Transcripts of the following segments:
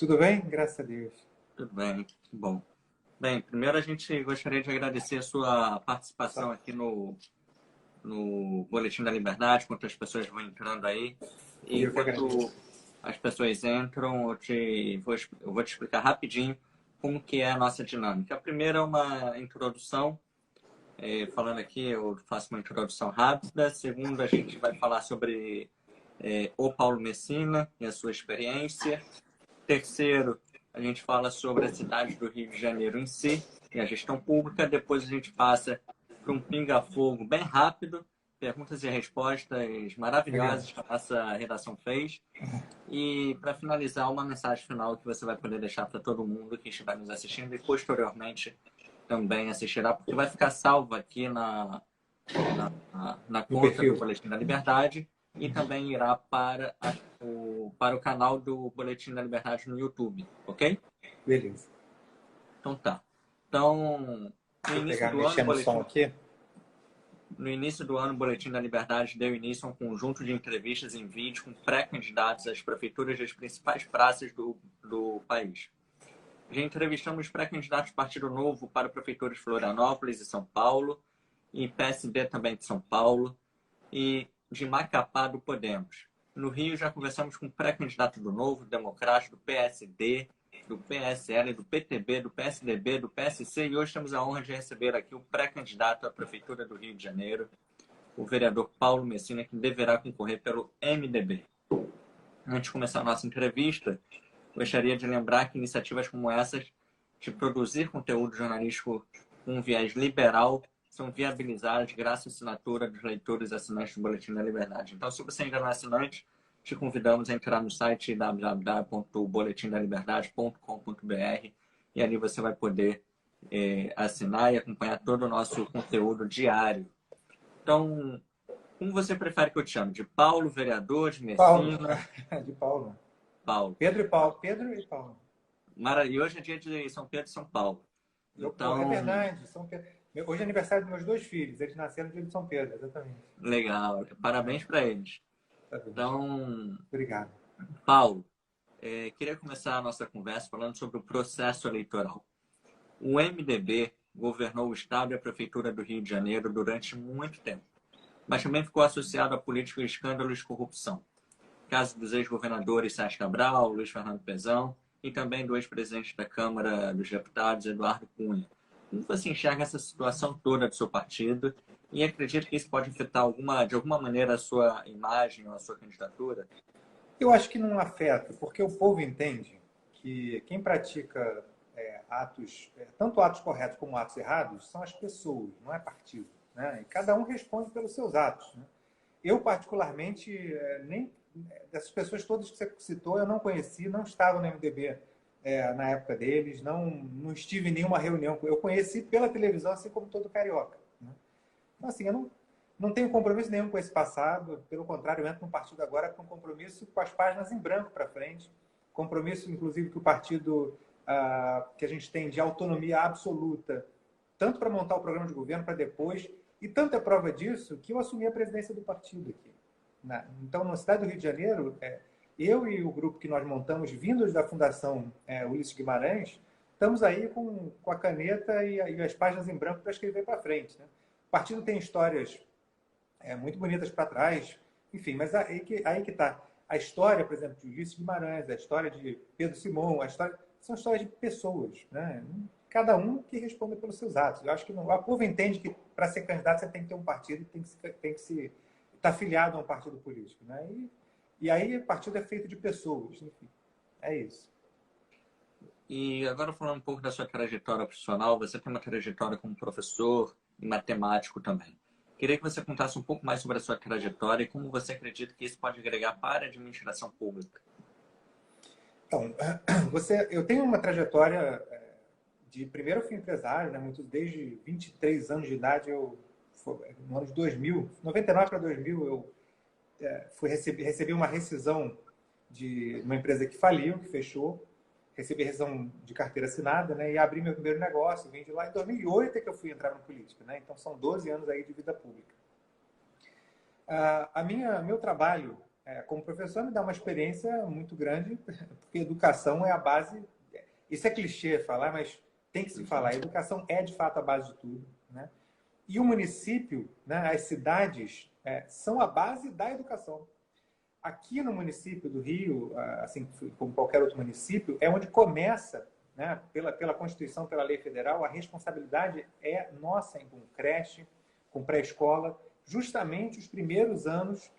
Tudo bem? Graças a Deus. Tudo bem, bom. Bem, primeiro a gente gostaria de agradecer a sua participação Só- aqui no Boletim da Liberdade, enquanto as pessoas vão entrando aí. E Eu que enquanto agradeço. as pessoas entram, eu vou te explicar rapidinho como que é a nossa dinâmica. A primeira é uma introdução, falando aqui, eu faço uma introdução rápida. Segundo, a gente vai falar sobre o Paulo Messina e a sua experiência. Terceiro, a gente fala sobre a cidade do Rio de Janeiro em si e a gestão pública. Depois a gente passa para um pinga-fogo bem rápido, perguntas e respostas Legal. maravilhosas que a nossa redação fez. E para finalizar, uma mensagem final que você vai poder deixar para todo mundo que estiver nos assistindo e posteriormente também assistirá, porque vai ficar salvo aqui na No conta do perfil. Boletim da Liberdade e também irá para o canal do Boletim da Liberdade no YouTube, ok? Beleza. Então tá. Então, no Deixa eu início pegar, do ano, mexer o no som Boletim, aqui. no início do ano, o Boletim da Liberdade deu início a um conjunto de entrevistas em vídeo com pré-candidatos às prefeituras das principais praças do país. Já entrevistamos pré-candidatos do Partido Novo para prefeituras de Florianópolis e São Paulo, e PSB também de São Paulo, e de Macapá do Podemos. No Rio já conversamos com pré-candidato do Novo, Democrático, do PSD, do PSL, do PTB, do PSDB, do PSC e hoje temos a honra de receber aqui o pré-candidato à Prefeitura do Rio de Janeiro, o vereador Paulo Messina, que deverá concorrer pelo MDB. Antes de começar a nossa entrevista, gostaria de lembrar que iniciativas como essas de produzir conteúdo jornalístico com um viés liberal são viabilizadas graças à assinatura dos leitores e assinantes do Boletim da Liberdade. Então, se você ainda não é assinante, te convidamos a entrar no site www.boletimdaliberdade.com.br e ali você vai poder assinar e acompanhar todo o nosso conteúdo diário. Então, como você prefere que eu te chame? De Paulo, vereador, de Paulo. Messina? De Paulo. Paulo. Pedro e Paulo. Pedro e Paulo. E hoje é dia de São Pedro e São Paulo. Pô, é Então, verdade. São Pedro. Hoje é aniversário dos meus dois filhos. Eles nasceram no dia de São Pedro, exatamente. legal. Parabéns para eles. Exatamente. Então, Obrigado. Paulo, queria começar a nossa conversa falando sobre o processo eleitoral. O MDB governou o Estado e a Prefeitura do Rio de Janeiro durante muito tempo, mas também ficou associado a políticos e escândalos de corrupção. Caso dos ex-governadores Sérgio Cabral, Luiz Fernando Pezão e também do ex-presidente da Câmara dos Deputados, Eduardo Cunha. Como você enxerga essa situação toda do seu partido e acredita que isso pode afetar de alguma maneira a sua imagem ou a sua candidatura? Eu acho que não afeta, porque o povo entende que quem pratica tanto atos corretos como atos errados, são as pessoas, não é partido. Né? E cada um responde pelos seus atos. Né? Eu, particularmente, nem dessas pessoas todas que você citou, eu não conheci, não estava no MDB na época deles, não estive em nenhuma reunião. Eu conheci pela televisão, assim como todo carioca. Né? Então, assim, eu não tenho compromisso nenhum com esse passado, pelo contrário, eu entro no partido agora com compromisso com as páginas em branco para frente, compromisso, inclusive, que o partido que a gente tem de autonomia absoluta, tanto para montar o programa de governo para depois, e tanto é prova disso que eu assumi a presidência do partido aqui. Então, na cidade do Rio de Janeiro, eu e o grupo que nós montamos, vindos da Fundação Ulisses Guimarães, estamos aí com a caneta e as páginas em branco para escrever para frente. Né? O partido tem histórias muito bonitas para trás, enfim, mas aí que está. A história, por exemplo, de Ulisses Guimarães, a história de Pedro Simão, são histórias de pessoas, né? Cada um que responde pelos seus atos. Eu acho que a povo entende que para ser candidato você tem que ter um partido, tem que se estar filiado a um partido político, né? E aí o partido é feito de pessoas, enfim, é isso. E agora falando um pouco da sua trajetória profissional, você tem uma trajetória como professor e matemático também. Queria que você contasse um pouco mais sobre a sua trajetória e como você acredita que isso pode agregar para a administração pública. Então, eu tenho uma trajetória de primeiro eu fui empresário, né? Desde 23 anos de idade, no ano de 2000, 99 para 2000, eu recebi uma rescisão de uma empresa que faliu, que fechou, recebi rescisão de carteira assinada, né? E abri meu primeiro negócio, vim de lá. Em 2008 é que eu fui entrar na política, né? Então são 12 anos aí de vida pública. Meu trabalho como professor, me dá uma experiência muito grande, porque educação é a base. Isso é clichê falar, mas tem que se falar. A educação é, de fato, a base de tudo, né? E o município, né, as cidades, são a base da educação. Aqui no município do Rio, assim como qualquer outro município, é onde começa, né, pela Constituição, pela lei federal, a responsabilidade é nossa com creche, com pré-escola, justamente os primeiros anos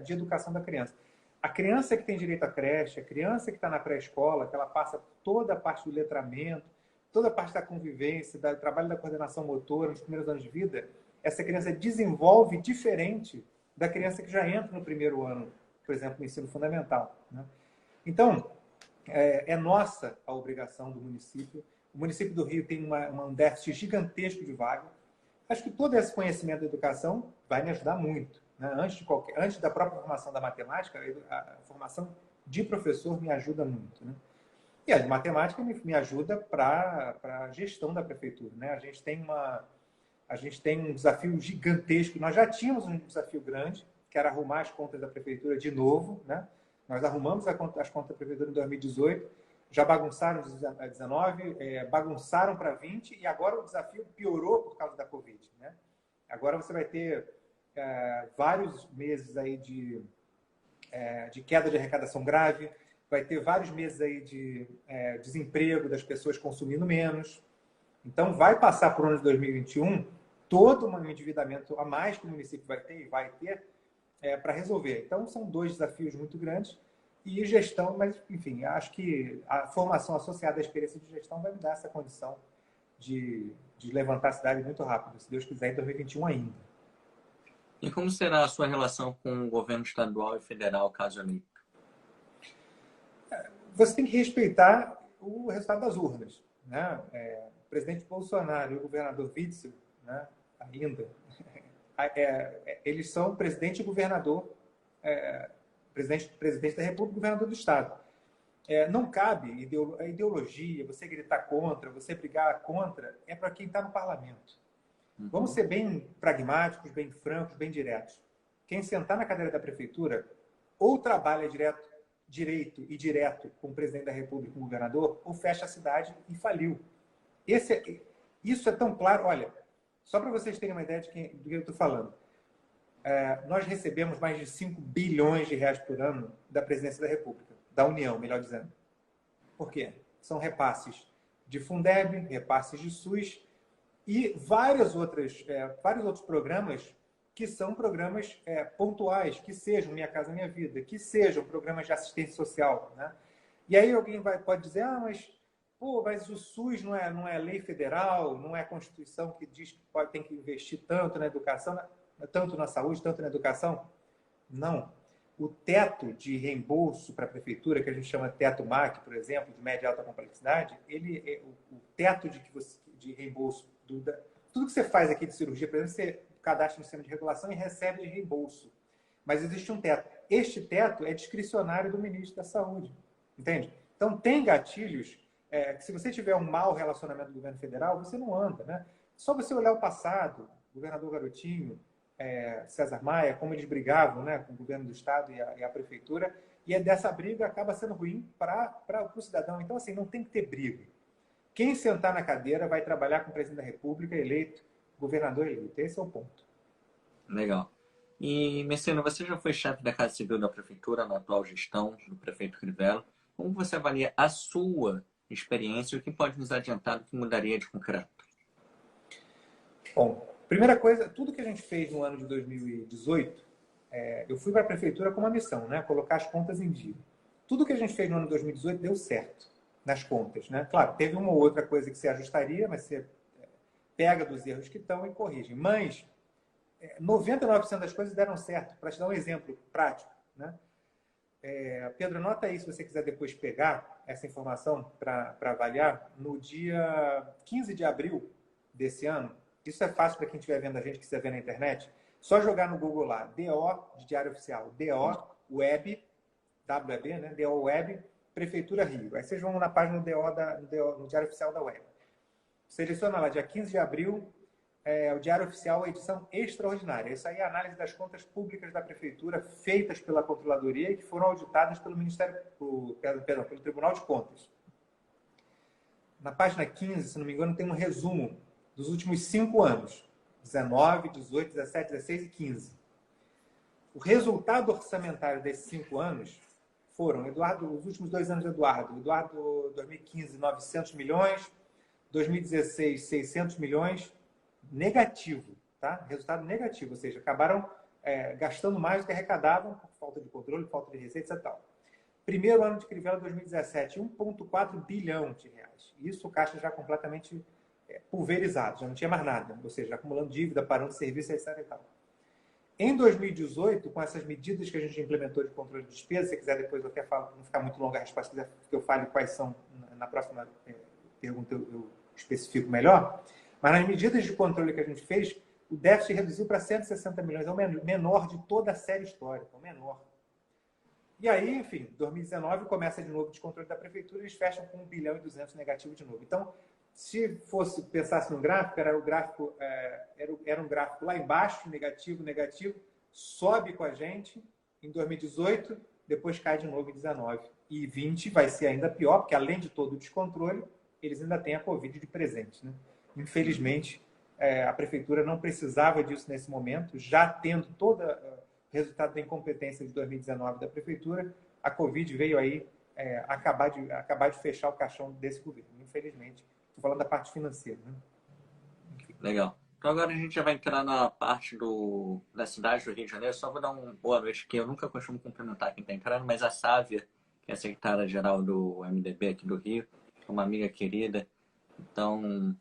de educação da criança. A criança que tem direito à creche, a criança que está na pré-escola, que ela passa toda a parte do letramento, toda a parte da convivência, do trabalho da coordenação motora nos primeiros anos de vida, essa criança desenvolve diferente da criança que já entra no primeiro ano, por exemplo, no ensino fundamental, né? Então, é nossa a obrigação do município. O município do Rio tem um déficit gigantesco de vaga. Acho que todo esse conhecimento da educação vai me ajudar muito, né? Antes da própria formação da matemática, a formação de professor me ajuda muito, né? E a matemática me ajuda para a gestão da prefeitura, né? A gente tem um desafio gigantesco. Nós já tínhamos um desafio grande, que era arrumar as contas da prefeitura de novo, né? Nós arrumamos as contas da prefeitura em 2018, já bagunçaram em 19, bagunçaram para 20 e agora o desafio piorou por causa da Covid, né? Agora você vai ter vários meses aí de queda de arrecadação grave, vai ter vários meses aí de desemprego, das pessoas consumindo menos. Então, vai passar por ano de 2021 todo um endividamento a mais que o município vai ter para resolver. Então, são dois desafios muito grandes e gestão, mas, enfim, acho que a formação associada à experiência de gestão vai me dar essa condição de levantar a cidade muito rápido, se Deus quiser, em 2021 ainda. E como será a sua relação com o governo estadual e federal, caso eleito? Você tem que respeitar o resultado das urnas, né? O presidente Bolsonaro e o governador Witzel, né, ainda, eles são presidente e governador, presidente da República e governador do Estado. Não cabe a ideologia, você gritar contra, você brigar contra, é para quem está no parlamento. Vamos ser bem pragmáticos, bem francos, bem diretos. Quem sentar na cadeira da prefeitura ou trabalha direito e direto com o presidente da República, com o governador, ou fecha a cidade e faliu. Isso é tão claro. Olha, só para vocês terem uma ideia do que eu estou falando. Nós recebemos mais de 5 bilhões de reais por ano da presidência da República, da União, melhor dizendo. Por quê? São repasses de Fundeb, repasses de SUS e vários outros programas que são programas pontuais, que sejam Minha Casa Minha Vida, que sejam programas de assistência social, né? E aí alguém pode dizer, mas o SUS não é lei federal, não é a Constituição que diz que tem que investir tanto na educação, tanto na saúde, tanto na educação? Não. O teto de reembolso para a prefeitura, que a gente chama teto MAC, por exemplo, de média e alta complexidade, o teto de reembolso, tudo que você faz aqui de cirurgia, por exemplo, você cadastra no sistema de regulação e recebe de reembolso. Mas existe um teto. Este teto é discricionário do ministro da Saúde. Entende? Então, tem gatilhos que se você tiver um mau relacionamento do governo federal, você não anda, né? Só você olhar o passado, o governador Garotinho, César Maia, como eles brigavam, né, com o governo do estado e a prefeitura, e dessa briga acaba sendo ruim para o cidadão. Então, assim, não tem que ter briga. Quem sentar na cadeira vai trabalhar com o presidente da República eleito, governador eleito. Esse é o ponto. Legal. E, Messina, você já foi chefe da Casa Civil da Prefeitura na atual gestão do prefeito Crivella. Como você avalia a sua experiência e o que pode nos adiantar do que mudaria de concreto? Bom, primeira coisa, tudo que a gente fez no ano de 2018, eu fui para a Prefeitura com uma missão, né? Colocar as contas em dia. Tudo que a gente fez no ano de 2018 deu certo nas contas, né? Claro, teve uma ou outra coisa que se ajustaria, mas você pega dos erros que estão e corrige. Mas 99% das coisas deram certo. Para te dar um exemplo prático, né? Pedro, anota aí se você quiser depois pegar essa informação para avaliar. No dia 15 de abril desse ano, isso é fácil para quem estiver vendo a gente, que estiver vendo na internet, só jogar no Google lá, DO de Diário Oficial, DO Web, WEB, né? DO Web, Prefeitura Rio. Aí vocês vão na página do Diário Oficial da Web. Seleciona lá, dia 15 de abril, o Diário Oficial, a edição extraordinária. Isso aí é a análise das contas públicas da Prefeitura, feitas pela Controladoria e que foram auditadas pelo pelo Tribunal de Contas. Na página 15, se não me engano, tem um resumo dos últimos 5 anos. 19, 18, 17, 16 e 15. O resultado orçamentário desses 5 anos foram, os últimos 2 anos de Eduardo, 2015, 900 milhões, 2016, 600 milhões, negativo, tá? Resultado negativo, ou seja, acabaram gastando mais do que arrecadavam por falta de controle, falta de receita e tal. Primeiro ano de Crivella, 2017, 1,4 bilhão de reais. Isso o caixa já completamente pulverizado, já não tinha mais nada, ou seja, acumulando dívida, parando de serviço, etc. E tal. Em 2018, com essas medidas que a gente implementou de controle de despesa, se quiser depois eu até falo, não ficar muito longa a resposta, se quiser que eu fale quais são, na próxima pergunta eu especifico melhor, mas nas medidas de controle que a gente fez, o déficit reduziu para 160 milhões, é o menor de toda a série histórica, o menor. E aí, enfim, 2019 começa de novo o descontrole da Prefeitura e eles fecham com 1 bilhão e 200 negativo de novo. Então, se fosse pensasse no gráfico, era um gráfico lá embaixo, negativo, sobe com a gente em 2018, depois cai de novo em 19. E 20 vai ser ainda pior, porque além de todo o descontrole, eles ainda têm a Covid de presente, né? Infelizmente, a Prefeitura não precisava disso nesse momento, já tendo todo o resultado da incompetência de 2019 da Prefeitura, a Covid veio aí acabar de fechar o caixão desse governo, infelizmente. Estou falando da parte financeira, né? Legal. Então agora a gente já vai entrar na parte da cidade do Rio de Janeiro. Só vou dar uma boa noite aqui. Eu nunca costumo cumprimentar quem está entrando, mas a Sávia, que é a secretária-geral do MDB aqui do Rio, é uma amiga querida. Então,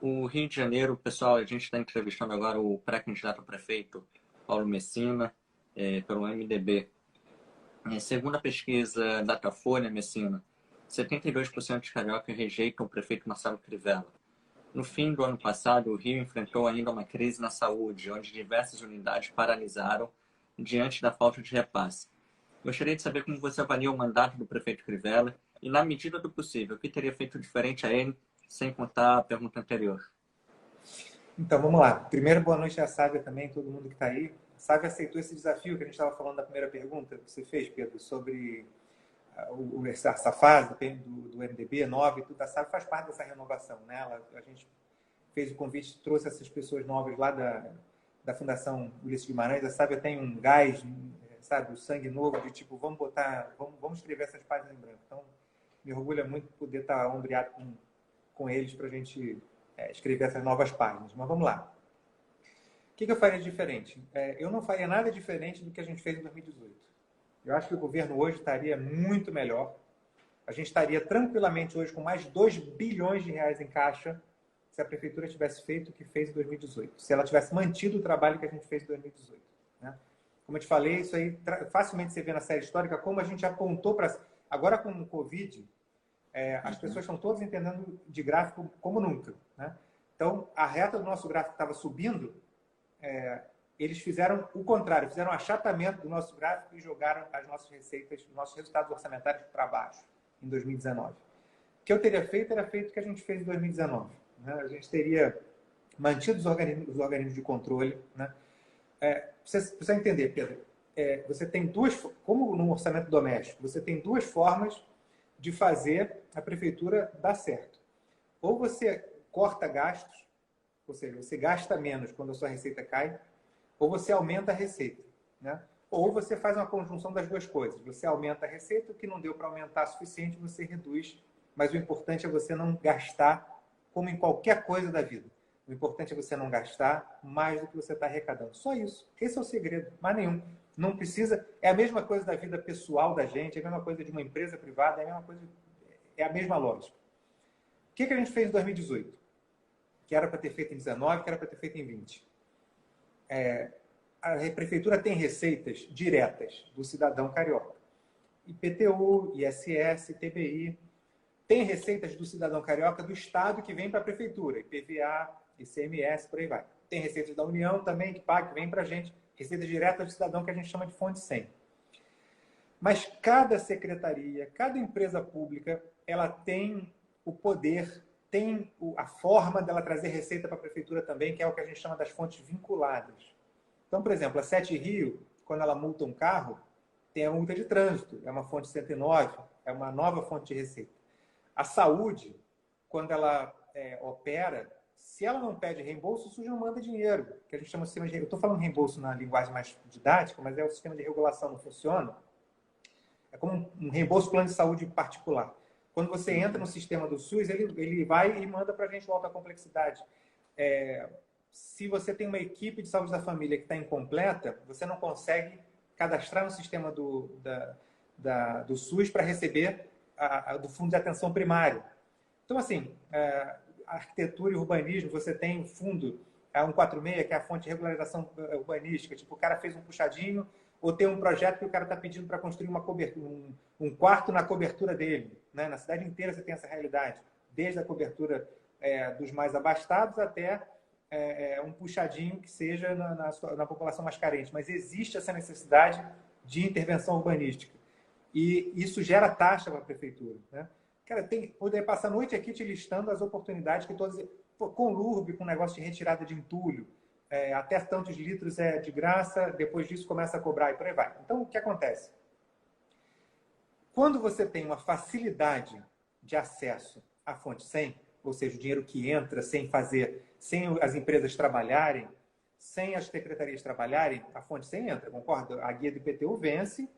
o Rio de Janeiro, pessoal, a gente está entrevistando agora o pré-candidato a prefeito, Paulo Messina, pelo MDB. Segundo a pesquisa Datafolha, Messina, 72% de carioca rejeitam o prefeito Marcelo Crivella. No fim do ano passado, o Rio enfrentou ainda uma crise na saúde, onde diversas unidades paralisaram diante da falta de repasse. Gostaria de saber como você avalia o mandato do prefeito Crivella e, na medida do possível, o que teria feito diferente a ele, sem contar a pergunta anterior. Então, vamos lá. Primeiro, boa noite à Sávia também, todo mundo que está aí. A Sávia aceitou esse desafio que a gente estava falando na primeira pergunta que você fez, Pedro, sobre essa fase do MDB, 9, tudo. A Sávia faz parte dessa renovação, né? A gente fez o convite, trouxe essas pessoas novas lá da Fundação Ulisses Guimarães. A Sávia tem um gás, sabe, o sangue novo de tipo, vamos escrever essas páginas em branco. Então, me orgulha muito poder estar ombreado com eles para a gente escrever essas novas páginas. Mas vamos lá. O que eu faria de diferente? Eu não faria nada diferente do que a gente fez em 2018. Eu acho que o governo hoje estaria muito melhor. A gente estaria tranquilamente hoje com mais de 2 bilhões de reais em caixa se a Prefeitura tivesse feito o que fez em 2018. Se ela tivesse mantido o trabalho que a gente fez em 2018. Né? Como eu te falei, isso aí facilmente você vê na série histórica, como a gente apontou para... Agora com o Covid, as pessoas estão todas entendendo de gráfico como nunca. Né? Então, a reta do nosso gráfico estava subindo, eles fizeram o contrário, fizeram um achatamento do nosso gráfico e jogaram as nossas receitas, nossos resultados orçamentários para baixo, em 2019. O que eu teria feito era feito o que a gente fez em 2019. Né? A gente teria mantido os organismos de controle. Né? Você precisa entender, Pedro, você tem como no orçamento doméstico, você tem 2 formas de fazer a prefeitura dar certo. Ou você corta gastos, ou seja, você gasta menos quando a sua receita cai, ou você aumenta a receita. Né? Ou você faz uma conjunção das 2 coisas. Você aumenta a receita, o que não deu para aumentar o suficiente, você reduz. Mas o importante é você não gastar como em qualquer coisa da vida. O importante é você não gastar mais do que você está arrecadando. Só isso. Esse é o segredo. Mais nenhum. Não precisa... É a mesma coisa da vida pessoal da gente, é a mesma coisa de uma empresa privada, é a mesma lógica. O que a gente fez em 2018? Que era para ter feito em 19, que era para ter feito em 20. A prefeitura tem receitas diretas do cidadão carioca. IPTU, ISS, TBI. Tem receitas do cidadão carioca do Estado que vem para a prefeitura. IPVA, ICMS, por aí vai. Tem receitas da União também que paga, que vem para a gente. Receitas diretas do cidadão que a gente chama de fonte 100. Mas cada secretaria, cada empresa pública, ela tem o poder tem a forma dela trazer receita para a prefeitura também, que é o que a gente chama das fontes vinculadas. Então, por exemplo, a Sete Rio, quando ela multa um carro, tem a multa de trânsito, é uma fonte 109, é uma nova fonte de receita. A saúde, quando ela opera, se ela não pede reembolso, o SUS não manda dinheiro, que a gente chama de sistema de... Eu estou falando reembolso na linguagem mais didática, mas é o sistema de regulação, não funciona. É como um reembolso plano de saúde particular. Quando você entra no sistema do SUS, ele vai e manda para a gente volta à complexidade. Se você tem uma equipe de saúde da família que está incompleta, você não consegue cadastrar no sistema do SUS para receber do Fundo de Atenção Primária. Então, assim, arquitetura e urbanismo, você tem um fundo, a 146, que é a fonte de regularização urbanística. Tipo, o cara fez um puxadinho, ou tem um projeto que o cara está pedindo para construir uma cobertura, um quarto na cobertura dele. Né? Na cidade inteira você tem essa realidade, desde a cobertura dos mais abastados até um puxadinho que seja na população mais carente. Mas existe essa necessidade de intervenção urbanística. E isso gera taxa para a prefeitura. Né? Cara, poder passar a noite aqui te listando as oportunidades que todas... Com LURB, com negócio de retirada de entulho, até tantos litros é de graça, depois disso começa a cobrar e por aí vai. Então, o que acontece? Quando você tem uma facilidade de acesso à fonte 100, ou seja, o dinheiro que entra sem as empresas trabalharem, sem as secretarias trabalharem, a fonte 100 entra, concorda? A guia do IPTU vence,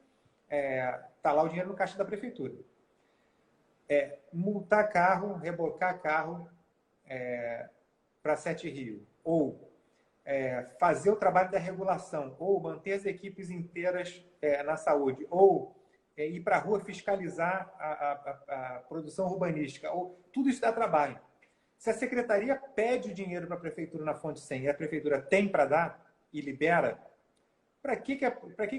está lá o dinheiro no caixa da prefeitura. Multar carro, rebocar carro para Sete Rio, ou fazer o trabalho da regulação, ou manter as equipes inteiras na saúde, ou ir para a rua fiscalizar a produção urbanística, ou tudo isso dá trabalho. Se a secretaria pede o dinheiro para a prefeitura na fonte 100 e a prefeitura tem para dar e libera, para que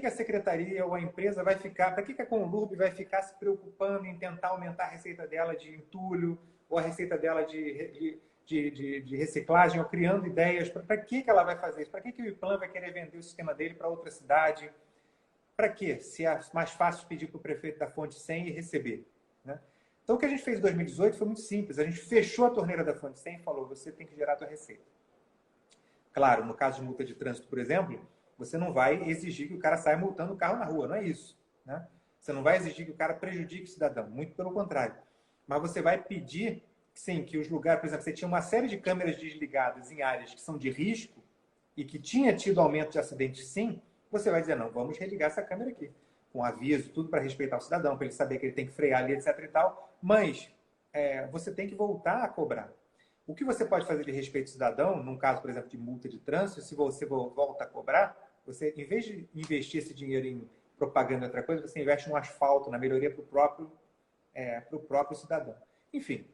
a secretaria ou a empresa vai ficar, para que a Conlurb vai ficar se preocupando em tentar aumentar a receita dela de entulho ou a receita dela de reciclagem, ou criando ideias? Para que ela vai fazer isso? Para que o IPLAN vai querer vender o sistema dele para outra cidade? Para quê? Se é mais fácil pedir para o prefeito da fonte 100 e receber. Né? Então, o que a gente fez em 2018 foi muito simples. A gente fechou a torneira da fonte 100 e falou, você tem que gerar a tua receita. Claro, no caso de multa de trânsito, por exemplo, você não vai exigir que o cara saia multando o carro na rua, não é isso. Né? Você não vai exigir que o cara prejudique o cidadão, muito pelo contrário. Mas você vai pedir, sim, que os lugares, por exemplo, você tinha uma série de câmeras desligadas em áreas que são de risco e que tinha tido aumento de acidentes, sim, você vai dizer, não, vamos religar essa câmera aqui, com aviso, tudo para respeitar o cidadão, para ele saber que ele tem que frear ali, etc e tal, mas você tem que voltar a cobrar. O que você pode fazer de respeito ao cidadão, num caso, por exemplo, de multa de trânsito, se você volta a cobrar, você, em vez de investir esse dinheiro em propaganda e outra coisa, você investe no asfalto, na melhoria para o próprio cidadão. Enfim,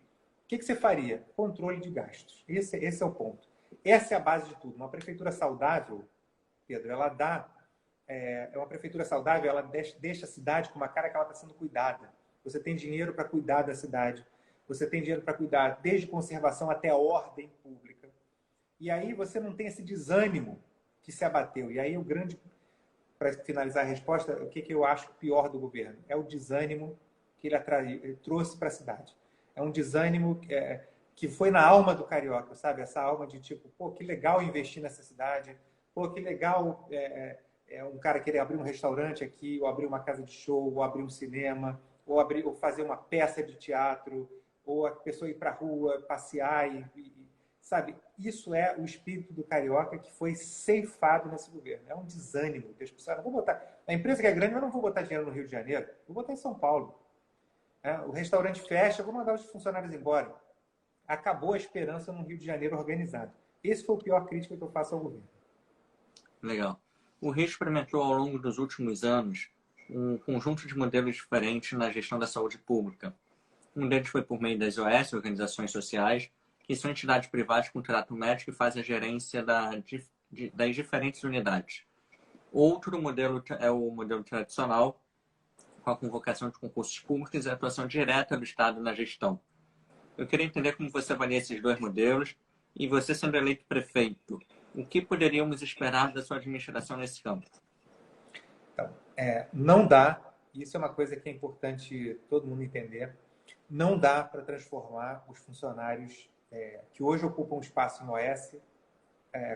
o que você faria? Controle de gastos. Esse é o ponto. Essa é a base de tudo. Uma prefeitura saudável, Pedro, ela dá... uma prefeitura saudável, ela deixa a cidade com uma cara que ela está sendo cuidada. Você tem dinheiro para cuidar da cidade. Você tem dinheiro para cuidar desde conservação até a ordem pública. E aí você não tem esse desânimo que se abateu. E aí o grande, para finalizar a resposta, o que eu acho pior do governo? É o desânimo que ele trouxe para a cidade. É um desânimo que foi na alma do carioca, sabe? Essa alma de tipo, pô, que legal investir nessa cidade. Pô, que legal um cara querer abrir um restaurante aqui, ou abrir uma casa de show, ou abrir um cinema, ou fazer uma peça de teatro, ou a pessoa ir para a rua, passear, sabe? Isso é o espírito do carioca que foi ceifado nesse governo. É um desânimo. As pessoas não vão botar... A empresa que é grande, eu não vou botar dinheiro no Rio de Janeiro, vou botar em São Paulo. O restaurante fecha, eu vou mandar os funcionários embora. Acabou a esperança num Rio de Janeiro organizado. Esse foi o pior crítica que eu faço ao governo. Legal. O Rio experimentou ao longo dos últimos anos um conjunto de modelos diferentes na gestão da saúde pública. Um deles foi por meio das OS, organizações sociais, que são entidades privadas com trato médico e fazem a gerência das diferentes unidades. Outro modelo é o modelo tradicional, com a convocação de concursos públicos e a atuação direta do Estado na gestão. Eu queria entender como você avalia esses dois modelos e você, sendo eleito prefeito, o que poderíamos esperar da sua administração nesse campo? Então, não dá, isso é uma coisa que é importante todo mundo entender, não dá para transformar os funcionários que hoje ocupam espaço em OS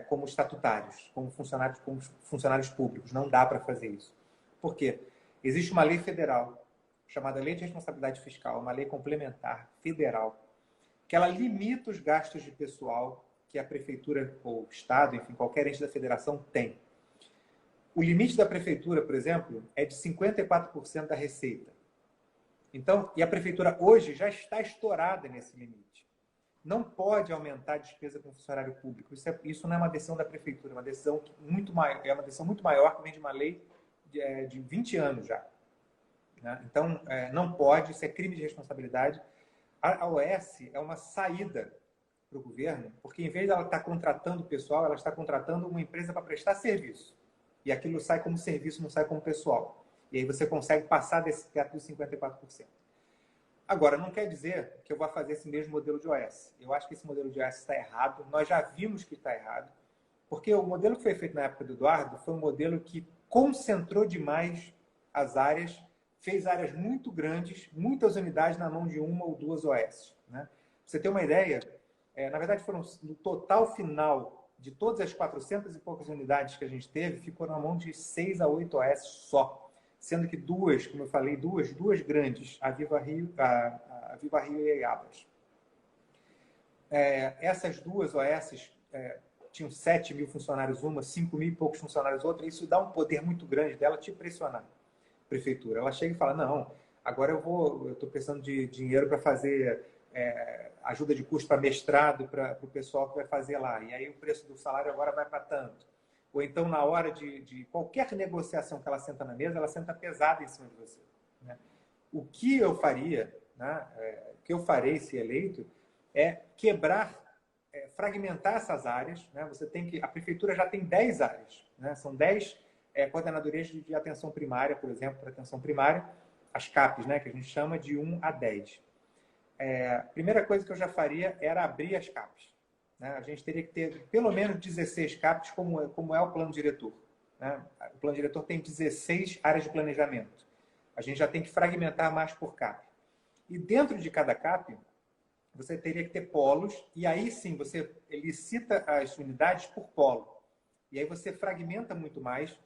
como estatutários, como funcionários públicos. Não dá para fazer isso. Por quê? Existe uma lei federal chamada Lei de Responsabilidade Fiscal, uma lei complementar federal, que ela limita os gastos de pessoal que a prefeitura ou o estado, enfim, qualquer ente da federação tem. O limite da prefeitura, por exemplo, é de 54% da receita. Então, e a prefeitura hoje já está estourada nesse limite. Não pode aumentar a despesa com o funcionário público. Isso não é uma decisão da prefeitura, é uma decisão muito maior que vem de uma lei de 20 anos já. Né? Então, não pode, isso é crime de responsabilidade. A OS é uma saída para o governo, porque em vez de ela estar contratando pessoal, ela está contratando uma empresa para prestar serviço. E aquilo sai como serviço, não sai como pessoal. E aí você consegue passar desse teto dos 54%. Agora, não quer dizer que eu vá fazer esse mesmo modelo de OS. Eu acho que esse modelo de OS está errado. Nós já vimos que está errado. Porque o modelo que foi feito na época do Eduardo foi um modelo que concentrou demais as áreas, fez áreas muito grandes, muitas unidades na mão de uma ou duas OS. Né? Pra você ter uma ideia, na verdade, foram no total final de todas as 400 e poucas unidades que a gente teve, ficou na mão de 6 a 8 OS só. Sendo que duas, como eu falei, duas grandes, a Viva Rio e a Iabas. Essas duas OS tinham 7 mil funcionários uma, 5 mil e poucos funcionários outra. Isso dá um poder muito grande dela te pressionar, prefeitura. Ela chega e fala, não, agora eu estou precisando de dinheiro para fazer ajuda de custo para mestrado para o pessoal que vai fazer lá. E aí o preço do salário agora vai para tanto. Ou então, na hora de qualquer negociação que ela senta na mesa, ela senta pesada em cima de você. Né? O que eu faria, né, o que eu farei se eleito, é quebrar, fragmentar essas áreas. Né? A prefeitura já tem 10 áreas. Né? São 10 coordenadorias de atenção primária, por exemplo, para atenção primária, as CAPs, né, que a gente chama de 1 a 10. A primeira coisa que eu já faria era abrir as CAPs. Né? A gente teria que ter pelo menos 16 CAPs, como é o plano diretor. Né? O plano diretor tem 16 áreas de planejamento. A gente já tem que fragmentar mais por CAP. E dentro de cada CAP, você teria que ter polos, e aí sim você licita as unidades por polo. E aí você fragmenta muito mais,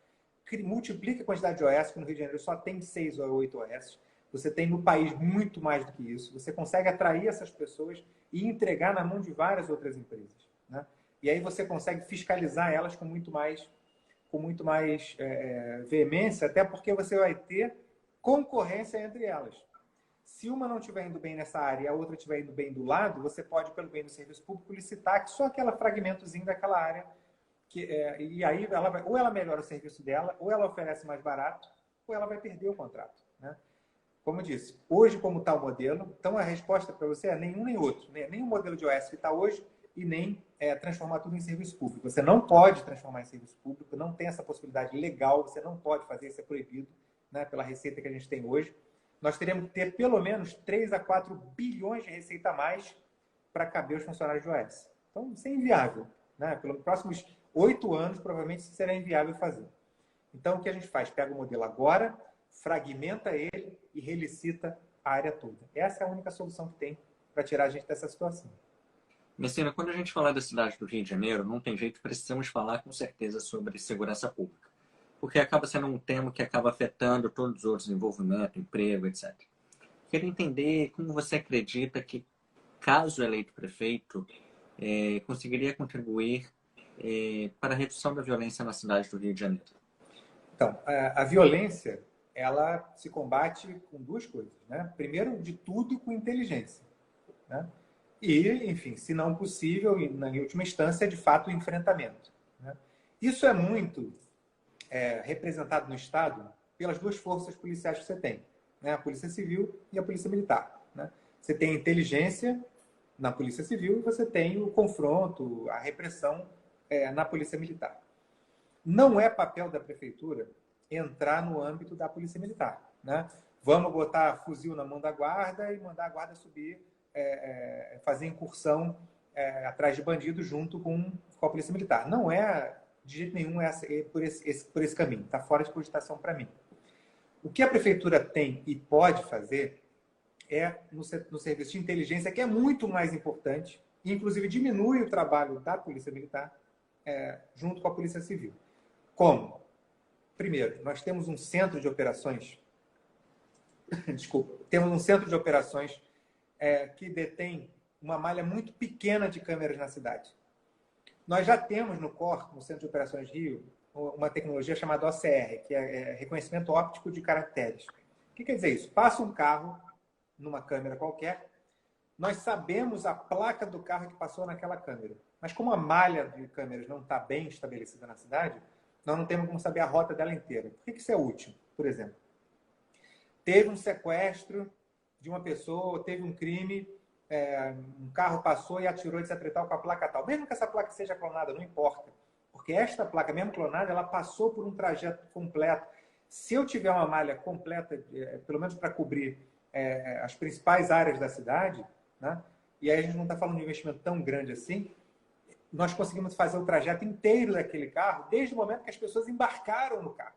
multiplica a quantidade de OS, que no Rio de Janeiro só tem 6 ou 8 OS. Você tem no país muito mais do que isso. Você consegue atrair essas pessoas e entregar na mão de várias outras empresas. Né? E aí você consegue fiscalizar elas com muito mais veemência, até porque você vai ter concorrência entre elas. Se uma não estiver indo bem nessa área e a outra estiver indo bem do lado, você pode, pelo bem do serviço público, licitar só aquele fragmentozinho daquela área. E aí ou ela melhora o serviço dela, ou ela oferece mais barato, ou ela vai perder o contrato. Né? Como eu disse, hoje como está o modelo, então a resposta para você é nenhum nem outro. Né? Nem o modelo de OS que está hoje e nem transformar tudo em serviço público. Você não pode transformar em serviço público, não tem essa possibilidade legal, você não pode fazer, isso é proibido, né, pela receita que a gente tem hoje. Nós teríamos que ter pelo menos 3 a 4 bilhões de receita a mais para caber os funcionários de OS. Então, isso é inviável. Né? Pelos próximos 8 anos, provavelmente, isso será inviável fazer. Então, o que a gente faz? Pega o modelo agora, fragmenta ele e relicita a área toda. Essa é a única solução que tem para tirar a gente dessa situação. Messina, quando a gente falar da cidade do Rio de Janeiro, não tem jeito, precisamos falar com certeza sobre segurança pública. Porque acaba sendo um tema que acaba afetando todos os outros, desenvolvimento, emprego, etc. Quero entender como você acredita que, caso eleito prefeito, conseguiria contribuir para a redução da violência na cidade do Rio de Janeiro. Então, a violência, ela se combate com duas coisas. Né? Primeiro, de tudo, com inteligência. Né? E, enfim, se não possível, na última instância, de fato, o enfrentamento. Né? Isso é muito representado no Estado pelas duas forças policiais que você tem. Né? A Polícia Civil e a Polícia Militar. Né? Você tem a inteligência na Polícia Civil e você tem o confronto, a repressão na Polícia Militar. Não é papel da Prefeitura entrar no âmbito da Polícia Militar. Né? Vamos botar fuzil na mão da guarda e mandar a guarda subir, fazer incursão atrás de bandidos junto com a Polícia Militar. Não é, de jeito nenhum, por esse caminho. Está fora de cogitação para mim. O que a Prefeitura tem e pode fazer é no serviço de inteligência, que é muito mais importante, e inclusive diminui o trabalho da Polícia Militar junto com a Polícia Civil. Como? Primeiro, nós temos um centro de operações, temos um centro de operações que detém uma malha muito pequena de câmeras na cidade. Nós já temos no COR, no Centro de Operações Rio, uma tecnologia chamada OCR, que é reconhecimento óptico de caracteres. O que quer dizer isso? Passa um carro numa câmera qualquer, nós sabemos a placa do carro que passou naquela câmera. Mas como a malha de câmeras não está bem estabelecida na cidade, nós não temos como saber a rota dela inteira. Por que isso é útil? Por exemplo, teve um sequestro de uma pessoa, teve um crime, um carro passou e atirou, etc. com a placa tal. Mesmo que essa placa seja clonada, não importa. Porque esta placa, mesmo clonada, ela passou por um trajeto completo. Se eu tiver uma malha completa, pelo menos para cobrir as principais áreas da cidade, né? E aí a gente não está falando de um investimento tão grande assim, nós conseguimos fazer o trajeto inteiro daquele carro desde o momento que as pessoas embarcaram no carro.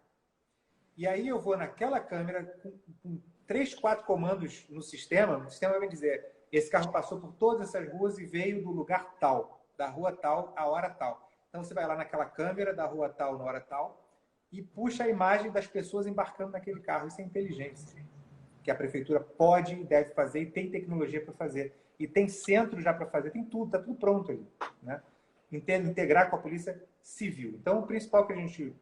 E aí eu vou naquela câmera com 3, 4 comandos no sistema, o sistema vai me dizer, esse carro passou por todas essas ruas e veio do lugar tal, da rua tal, a hora tal. Então você vai lá naquela câmera da rua tal, na hora tal, e puxa a imagem das pessoas embarcando naquele carro. Isso é inteligência que a prefeitura pode e deve fazer, e tem tecnologia para fazer. E tem centro já para fazer, tem tudo, está tudo pronto ali. Né? Integrar com a Polícia Civil. Então, o principal que a gente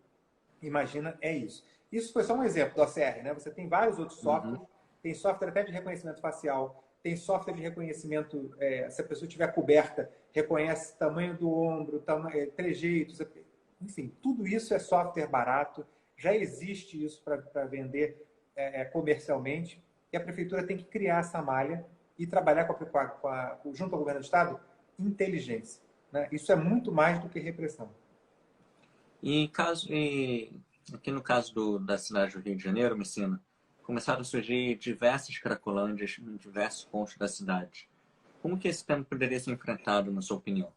imagina é isso. Isso foi só um exemplo do OCR, né? Você tem vários outros softwares, tem software até de reconhecimento facial, tem software de reconhecimento, se a pessoa estiver coberta, reconhece tamanho do ombro, trejeitos, enfim, tudo isso é software barato, já existe isso para vender comercialmente, e a prefeitura tem que criar essa malha e trabalhar junto ao governo do estado, inteligência. Né? Isso é muito mais do que repressão. Aqui no caso da cidade do Rio de Janeiro, Messina, começaram a surgir diversas cracolândias em diversos pontos da cidade. Como que esse tema poderia ser enfrentado, na sua opinião?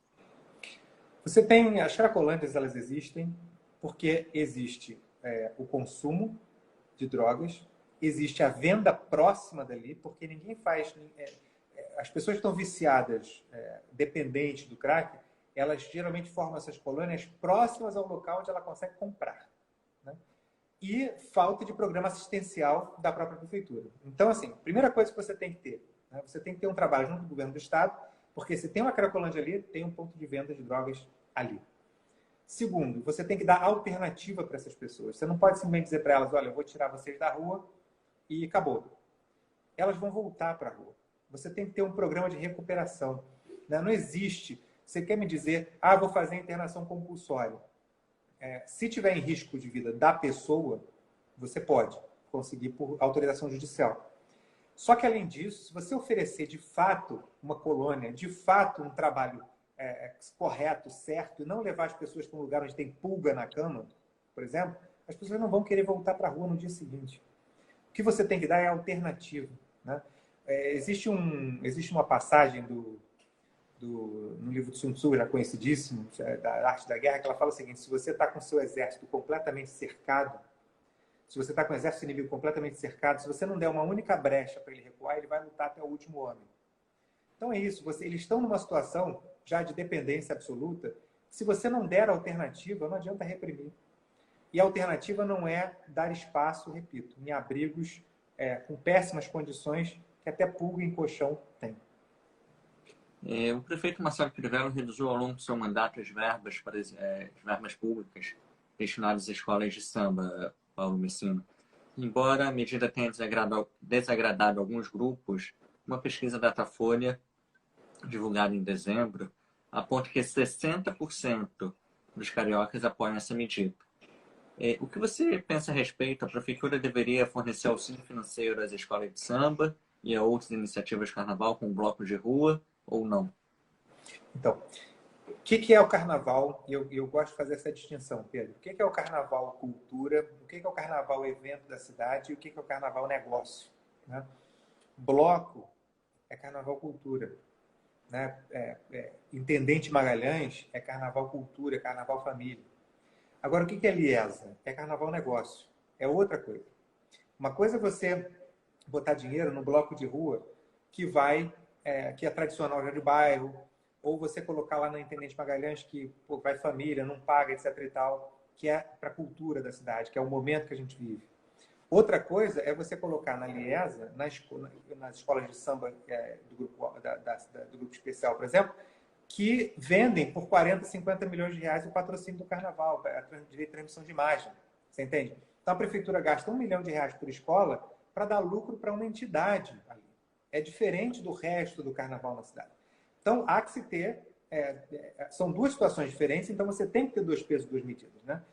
Você tem, as cracolândias, elas existem porque existe o consumo de drogas, existe a venda próxima dali, porque ninguém faz... as pessoas que estão viciadas, dependentes do crack, elas geralmente formam essas colônias próximas ao local onde ela consegue comprar. Né? E falta de programa assistencial da própria prefeitura. Então, assim, a primeira coisa que você tem que ter, né? Você tem que ter um trabalho junto com o governo do estado, porque se tem uma cracolândia ali, tem um ponto de venda de drogas ali. Segundo, você tem que dar alternativa para essas pessoas. Você não pode simplesmente dizer para elas, olha, eu vou tirar vocês da rua e acabou. Elas vão voltar para a rua. Você tem que ter um programa de recuperação. Né? Não existe. Você quer me dizer, vou fazer internação compulsória. Se tiver em risco de vida da pessoa, você pode conseguir por autorização judicial. Só que, além disso, se você oferecer de fato uma colônia, de fato um trabalho correto, certo, e não levar as pessoas para um lugar onde tem pulga na cama, por exemplo, as pessoas não vão querer voltar para a rua no dia seguinte. O que você tem que dar é alternativa. Né? Existe uma passagem no livro de Sun Tzu, já conhecidíssimo, da Arte da Guerra, que ela fala o seguinte: se você está com o seu exército completamente cercado, se você está com o exército inimigo completamente cercado, se você não der uma única brecha para ele recuar, ele vai lutar até o último homem. Então é isso, eles estão numa situação já de dependência absoluta. Se você não der alternativa, não adianta reprimir. E a alternativa não é dar espaço, repito, em abrigos com péssimas condições, que até pulga em colchão tem. O prefeito Marcelo Crivella reduziu ao longo do seu mandato as verbas públicas destinadas às escolas de samba, Paulo Messina. Embora a medida tenha desagradado alguns grupos, uma pesquisa Datafolha, divulgada em dezembro, aponta que 60% dos cariocas apoiam essa medida. O que você pensa a respeito? A prefeitura deveria fornecer auxílio financeiro às escolas de samba e a outras iniciativas de carnaval, como blocos de rua, ou não? Então, o que é o carnaval? Eu gosto de fazer essa distinção, Pedro. O que é o carnaval cultura? O que é o carnaval evento da cidade? E o que é o carnaval negócio? Né? Bloco é carnaval cultura. Né? Intendente Magalhães é carnaval cultura, é carnaval família. Agora, o que é Liesa? É carnaval negócio. É outra coisa. Uma coisa é você botar dinheiro no bloco de rua que que é tradicional já de bairro, ou você colocar lá na Intendente Magalhães que pô, vai família, não paga, etc e tal, que é para a cultura da cidade, que é o momento que a gente vive. Outra coisa é você colocar na Liesa, nas escolas de samba do do grupo especial, por exemplo, que vendem por 40, 50 milhões de reais o patrocínio do carnaval, a direito de transmissão de imagem. Você entende? Então a prefeitura gasta R$ 1 milhão por escola para dar lucro para uma entidade ali. É diferente do resto do carnaval na cidade. Então há que se ter. São duas situações diferentes, então você tem que ter dois pesos, duas medidas, né?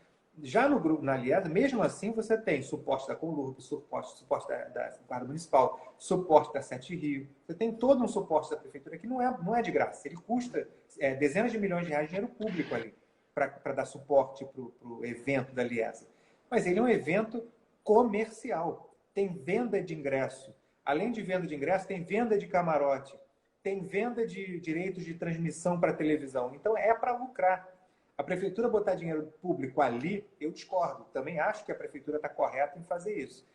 Já no grupo, na Aliada, mesmo assim, você tem suporte da Conlurb, suporte da Guarda Municipal, suporte da Sete Rio. Você tem todo um suporte da prefeitura que não é de graça. Ele custa dezenas de milhões de reais de dinheiro público ali para dar suporte para o evento da Liesa. Mas ele é um evento comercial. Tem venda de ingresso. Além de venda de ingresso, tem venda de camarote. Tem venda de direitos de transmissão para televisão. Então, é para lucrar. A prefeitura botar dinheiro público ali, eu discordo. Também acho que a prefeitura está correta em fazer isso.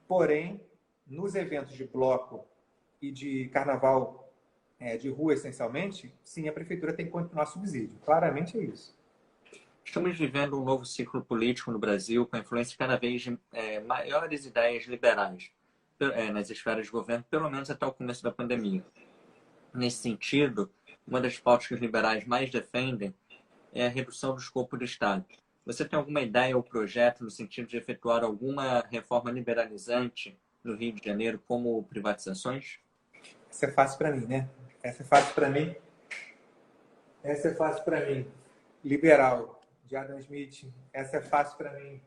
Porém, nos eventos de bloco e de carnaval de rua, essencialmente, sim, a prefeitura tem que continuar subsídio. Claramente é isso. Estamos vivendo um novo ciclo político no Brasil com a influência de cada vez maiores ideias liberais nas esferas de governo, pelo menos até o começo da pandemia. Nesse sentido, uma das pautas que os liberais mais defendem é a redução do escopo do Estado. Você tem alguma ideia ou projeto no sentido de efetuar alguma reforma liberalizante no Rio de Janeiro, como privatizações? Essa é fácil para mim, né? Essa é fácil para mim. Essa é fácil para mim. Liberal, de Adam Smith. Essa é fácil para mim.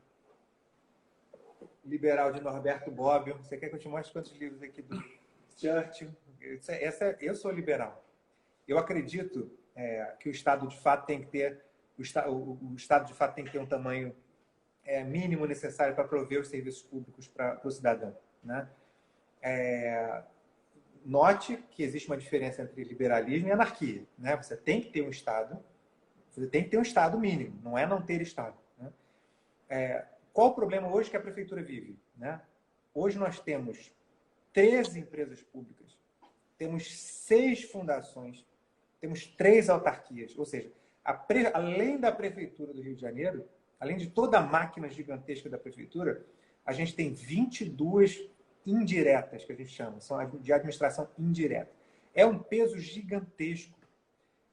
Liberal, de Norberto Bobbio. Você quer que eu te mostre quantos livros aqui do Churchill? Eu sou liberal. Eu acredito que o Estado de fato tem que ter o Estado de fato tem que ter um tamanho mínimo necessário para prover os serviços públicos para o cidadão, né? Note que existe uma diferença entre liberalismo e anarquia, né? Você tem que ter um Estado mínimo, não é não ter Estado, né? Qual o problema hoje que a prefeitura vive, né? Hoje nós temos 13 empresas públicas, temos 6 fundações, temos 3 autarquias, ou seja, além da prefeitura do Rio de Janeiro, além de toda a máquina gigantesca da prefeitura, a gente tem 22 indiretas, que a gente chama, são de administração indireta. É um peso gigantesco.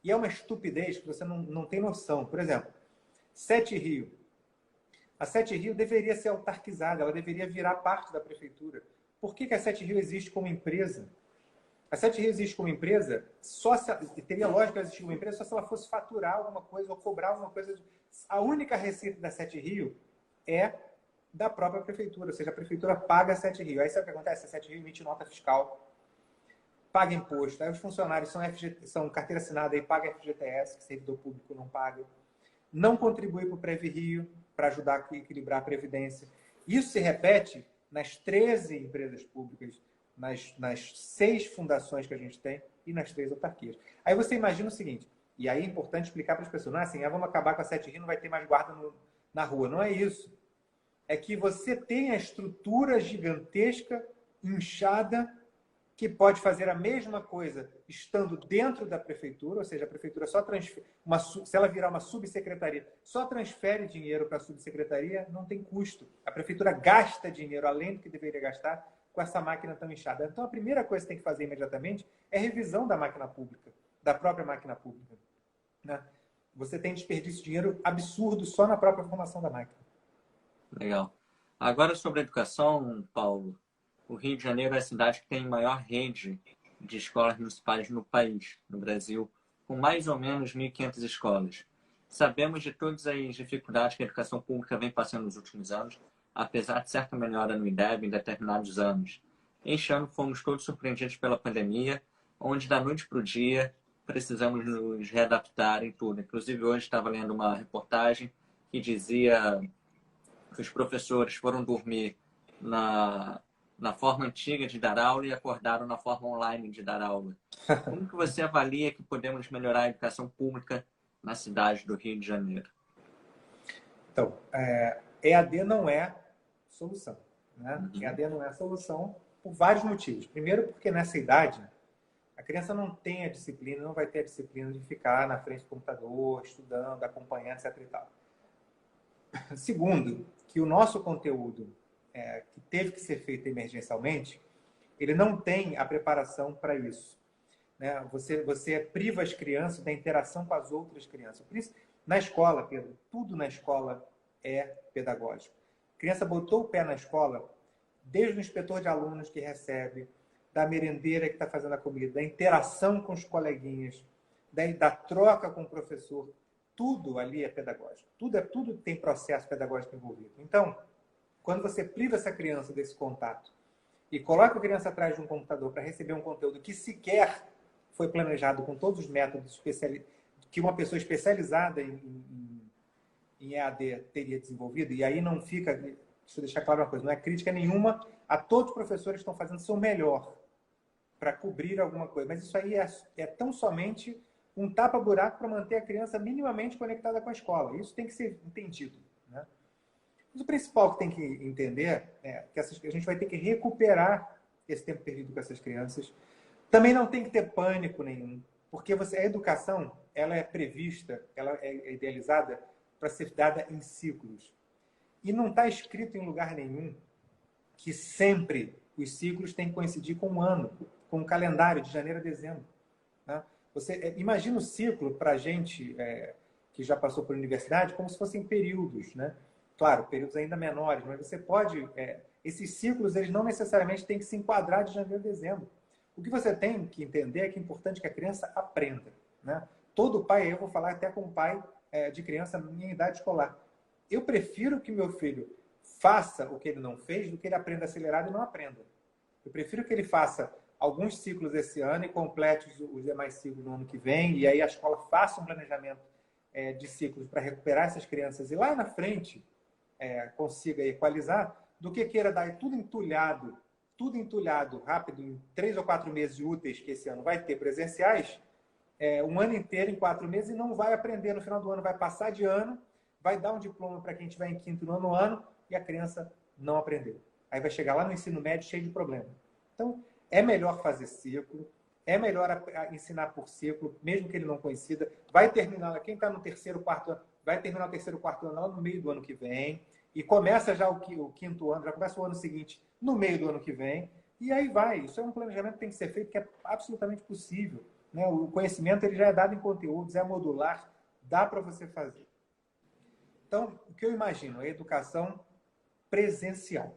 E é uma estupidez que você não tem noção. Por exemplo, Sete Rio. A Sete Rio deveria ser autarquizada, ela deveria virar parte da prefeitura. Por que a Sete Rio existe como empresa? A Sete Rio existe como empresa, teria lógica ela existir como empresa só se ela fosse faturar alguma coisa ou cobrar alguma coisa. A única receita da Sete Rio é da própria prefeitura, ou seja, a prefeitura paga a Sete Rio. Aí sabe o que acontece? A Sete Rio emite nota fiscal, paga imposto, aí os funcionários são carteira assinada e paga FGTS, que servidor público não paga, não contribui para o Previ Rio, para ajudar a equilibrar a previdência. Isso se repete nas 13 empresas públicas, nas 6 fundações que a gente tem e nas 3 autarquias. Aí você imagina o seguinte, e aí é importante explicar para as pessoas, não é assim, vamos acabar com a Sete Rio, não vai ter mais guarda na rua. Não é isso. É que você tem a estrutura gigantesca, inchada, que pode fazer a mesma coisa estando dentro da prefeitura, ou seja, a prefeitura só transfere, se ela virar uma subsecretaria, só transfere dinheiro para a subsecretaria, não tem custo. A prefeitura gasta dinheiro além do que deveria gastar com essa máquina tão inchada. Então, a primeira coisa que tem que fazer imediatamente é revisão da máquina pública, da própria máquina pública, né? Você tem desperdício de dinheiro absurdo só na própria formação da máquina. Legal. Agora, sobre a educação, Paulo, o Rio de Janeiro é a cidade que tem maior rede de escolas municipais no país, no Brasil, com mais ou menos 1.500 escolas. Sabemos de todas as dificuldades que a educação pública vem passando nos últimos anos, apesar de certa melhora no INDEB em determinados anos. Este ano fomos todos surpreendidos pela pandemia, onde da noite para o dia precisamos nos readaptar em tudo. Inclusive, hoje estava lendo uma reportagem que dizia que os professores foram dormir na forma antiga de dar aula e acordaram na forma online de dar aula. Como que você avalia que podemos melhorar a educação pública na cidade do Rio de Janeiro? Então, EAD não é solução, né? Uhum. EAD não é solução por vários motivos. Primeiro, porque nessa idade, a criança não tem a disciplina, não vai ter a disciplina de ficar na frente do computador, estudando, acompanhando, etc. e tal. Segundo, que o nosso conteúdo, que teve que ser feito emergencialmente, ele não tem a preparação para isso. Né? Você priva as crianças da interação com as outras crianças. Por isso, na escola, Pedro, tudo na escola é pedagógico. A criança botou o pé na escola, desde o inspetor de alunos que recebe, da merendeira que está fazendo a comida, da interação com os coleguinhas, da troca com o professor, tudo ali é pedagógico. Tudo tem processo pedagógico envolvido. Então, quando você priva essa criança desse contato e coloca a criança atrás de um computador para receber um conteúdo que sequer foi planejado com todos os métodos que uma pessoa especializada em EAD teria desenvolvido, e aí não fica, deixa eu deixar claro uma coisa, não é crítica nenhuma, a todos os professores que estão fazendo o seu melhor para cobrir alguma coisa, mas isso aí é tão somente um tapa-buraco para manter a criança minimamente conectada com a escola. Isso tem que ser entendido. Né? Mas o principal que tem que entender é que a gente vai ter que recuperar esse tempo perdido com essas crianças. Também não tem que ter pânico nenhum, porque a educação ela é prevista, ela é idealizada para ser dada em ciclos. E não está escrito em lugar nenhum que sempre os ciclos têm que coincidir com um ano, com um calendário de janeiro a dezembro. Né? Você imagina o ciclo para a gente que já passou por universidade como se fossem períodos, né? Claro, períodos ainda menores, mas você pode... esses ciclos, eles não necessariamente têm que se enquadrar de janeiro a dezembro. O que você tem que entender é que é importante que a criança aprenda. Né? Todo pai, eu vou falar até como pai de criança em idade escolar. Eu prefiro que meu filho faça o que ele não fez do que ele aprenda acelerado e não aprenda. Eu prefiro que ele faça alguns ciclos esse ano e complete os demais ciclos no ano que vem, e aí a escola faça um planejamento de ciclos para recuperar essas crianças e lá na frente consiga equalizar, do que queira dar tudo entulhado rápido, em 3 ou 4 meses úteis que esse ano vai ter presenciais, um ano inteiro em 4 meses e não vai aprender no final do ano, vai passar de ano, vai dar um diploma para quem estiver em quinto no nono ano e a criança não aprendeu. Aí vai chegar lá no ensino médio cheio de problema. Então, é melhor fazer ciclo, é melhor ensinar por ciclo, mesmo que ele não coincida. Vai terminar, quem está no terceiro, quarto ano, vai terminar o terceiro, quarto ano lá no meio do ano que vem, e começa já o quinto ano, já começa o ano seguinte no meio do ano que vem, e aí vai. Isso é um planejamento que tem que ser feito, que é absolutamente possível. Né? O conhecimento ele já é dado em conteúdos, é modular, dá para você fazer. Então, o que eu imagino é educação presencial.